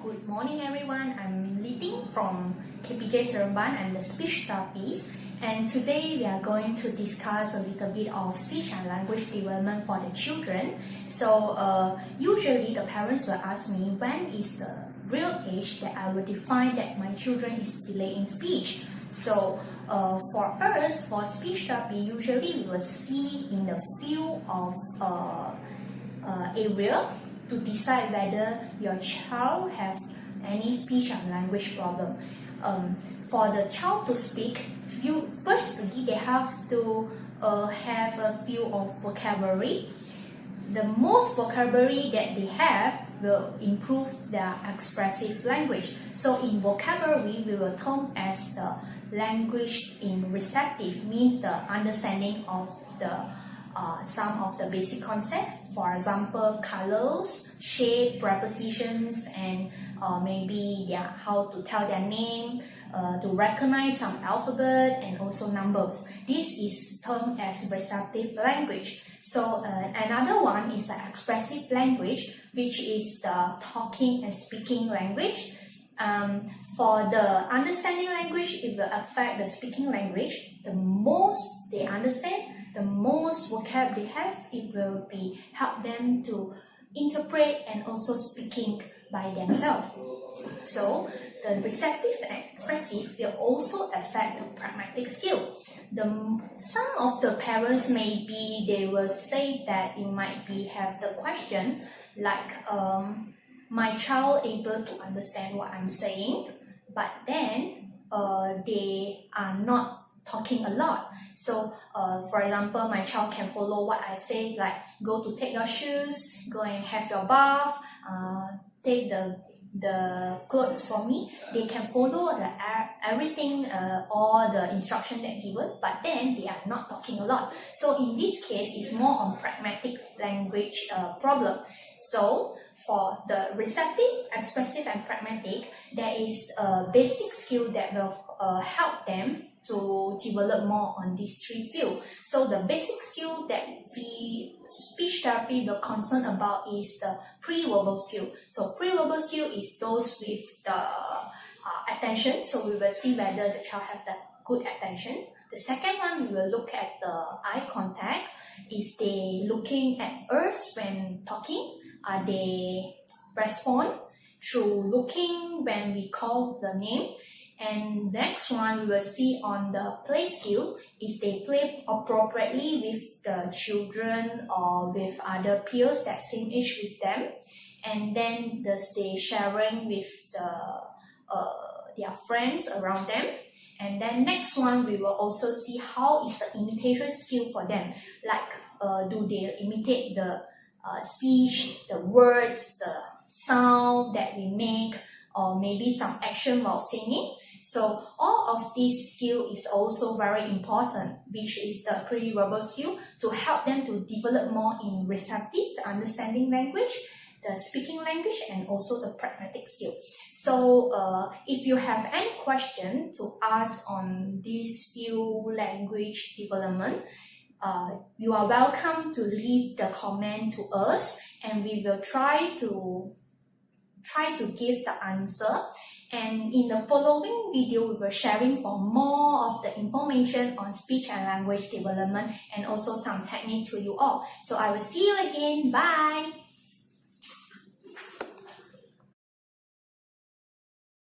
Good morning everyone, I'm Li Ting from KPJ Seremban. I'm the speech therapist, and today we are going to discuss a little bit of speech and language development for the children. So usually the parents will ask me when is the real age that I will define that my children is delayed in speech. So for us, for speech therapy, usually we will see in the field of area to decide whether your child has any speech and language problem. For the child to speak, firstly they have to have a few of vocabulary. The most vocabulary that they have will improve their expressive language. So in vocabulary, we will term as the language in receptive, means the understanding of the some of the basic concepts, for example, colors, shape, prepositions, and maybe how to tell their name, to recognize some alphabet and also numbers. This is termed as receptive language. So another one is the expressive language, which is the talking and speaking language. For the understanding language, it will affect the speaking language. The most they understand, the most vocab they have, it will be help them to interpret and also speaking by themselves. So the receptive and expressive will also affect the pragmatic skill. Some of the parents maybe they will say that you might be have the question like my child able to understand what I'm saying, but then they are not talking a lot. So for example, my child can follow what I say, like go to take your shoes, go and have your bath, take the clothes for me. They can follow everything, all the instruction that given, but then they are not talking a lot. So in this case, it's more on pragmatic language problem. So for the receptive, expressive, and pragmatic, there is a basic skill that will help them to develop more on these three fields. So the basic skill that the speech therapy will concern about is the pre-verbal skill. So pre-verbal skill is those with the attention. So we will see whether the child have the good attention. The second one, we will look at the eye contact. Is they looking at us when talking? Are they respond through looking when we call the name? And next one we will see on the play skill, is they play appropriately with the children or with other peers that same age with them, and then they sharing with their friends around them. And then next one we will also see how is the imitation skill for them, like do they imitate the speech, the words, the sound that we make, or maybe some action while singing. So all of these skill is also very important, which is the pre-verbal skill, to help them to develop more in receptive, the understanding language, the speaking language, and also the pragmatic skill. So if you have any question to ask on this few language development, you are welcome to leave the comment to us, and we will try to give the answer. And in the following video, we will sharing for more of the information on speech and language development and also some technique to you all. So I will see you again. Bye!